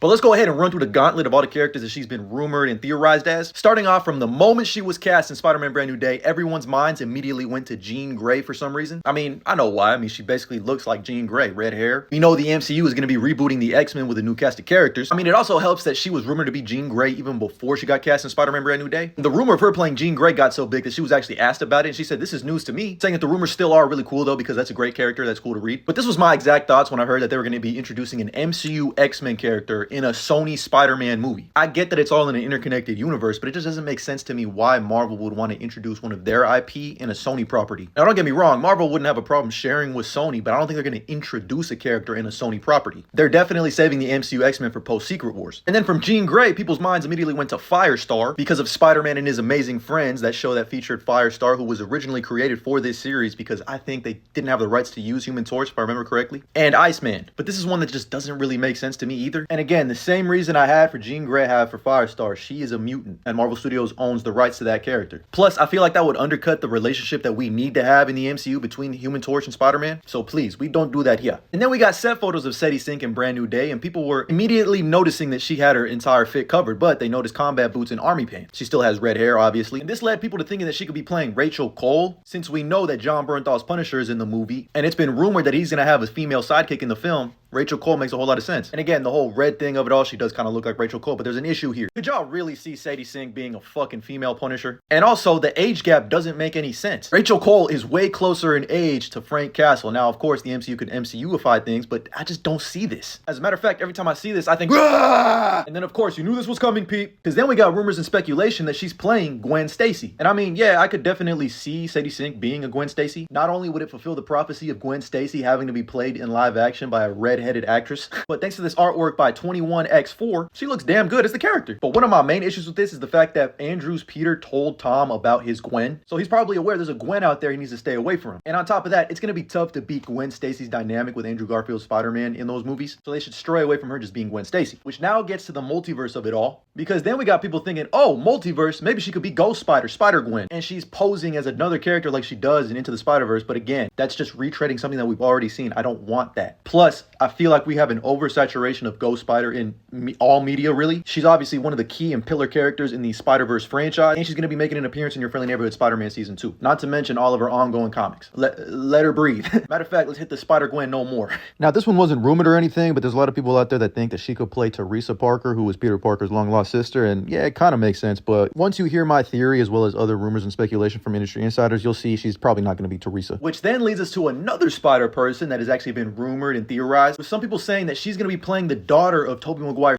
But let's go ahead and run through the gauntlet of all the characters that she's been rumored and theorized as. Starting off from the moment she was cast in Spider-Man Brand New Day, everyone's minds immediately went to Jean Grey for some reason. I mean, I know why. I mean, she basically looks like Jean Grey, red hair. We know the MCU is going to be rebooting the X-Men with a new cast of characters. I mean, it also helps that she was rumored to be Jean Grey even before she got cast in Spider-Man Brand New Day. The rumor of her playing Jean Grey got so big that she was actually asked about it, and she said, "This is news to me," saying that the rumors still are really cool though, because that's a great character, that's cool to read. But this was my exact thoughts when I heard that they were going to be introducing an MCU X-Men character in a Sony Spider-Man movie. I get that it's all in an interconnected universe, but it just doesn't make sense to me why Marvel would want to introduce one of their IP in a Sony property. Now, don't get me wrong, Marvel wouldn't have a problem sharing with Sony, but I don't think they're going to introduce a character in a Sony property. They're definitely saving the MCU X-Men for post-Secret Wars. And then from Jean Grey, people's minds immediately went to Firestar because of Spider-Man and His Amazing Friends, that show that featured Firestar, who was originally created for this series because I think they didn't have the rights to use Human Torch, if I remember correctly, and Iceman. But this is one that just doesn't really make sense to me either. And again, the same reason I had for Jean Grey, I have for Firestar. She is a mutant, and Marvel Studios owns the rights to that character. Plus, I feel like that would undercut the relationship that we need to have in the MCU between Human Torch and Spider-Man. So please, we don't do that here. And then we got set photos of Sadie Sink in Brand New Day, and people were immediately noticing that she had her entire fit covered, but they noticed combat boots and army pants. She still has red hair, obviously. And this led people to thinking that she could be playing Rachel Cole, since we know that John Bernthal's Punisher is in the movie, and it's been rumored that he's gonna have a female sidekick in the film. Rachel Cole makes a whole lot of sense. And again, the whole red thing of it all, she does kind of look like Rachel Cole, but there's an issue here. Could y'all really see Sadie Sink being a fucking female Punisher? And also, the age gap doesn't make any sense. Rachel Cole is way closer in age to Frank Castle. Now, of course, the MCU could MCUify things, but I just don't see this. As a matter of fact, every time I see this, I think, "Rah!" And then, of course, you knew this was coming, Pete. Because then we got rumors and speculation that she's playing Gwen Stacy. And I mean, yeah, I could definitely see Sadie Sink being a Gwen Stacy. Not only would it fulfill the prophecy of Gwen Stacy having to be played in live action by a red-headed actress, but thanks to this artwork by 21x4, she looks damn good as the character. But one of my main issues with this is the fact that Andrew's Peter told Tom about his Gwen. So he's probably aware there's a Gwen out there he needs to stay away from. And on top of that, it's going to be tough to beat Gwen Stacy's dynamic with Andrew Garfield's Spider-Man in those movies. So they should stray away from her just being Gwen Stacy. Which now gets to the multiverse of it all. Because then we got people thinking, oh, multiverse, maybe she could be Ghost Spider, Spider-Gwen. And she's posing as another character like she does in Into the Spider-Verse. But again, that's just retreading something that we've already seen. I don't want that. Plus, I feel like we have an oversaturation of Ghost Spider in all media, really. She's obviously one of the key and pillar characters in the Spider-Verse franchise, and she's going to be making an appearance in Your Friendly Neighborhood Spider-Man Season 2. Not to mention all of her ongoing comics. Let her breathe. Matter of fact, let's hit the Spider-Gwen no more. Now, this one wasn't rumored or anything, but there's a lot of people out there that think that she could play Teresa Parker, who was Peter Parker's long-lost sister, and yeah, it kind of makes sense, but once you hear my theory, as well as other rumors and speculation from industry insiders, you'll see she's probably not going to be Teresa. Which then leads us to another Spider-Person that has actually been rumored and theorized, with some people saying that she's going to be playing the daughter of Tobey Maguire's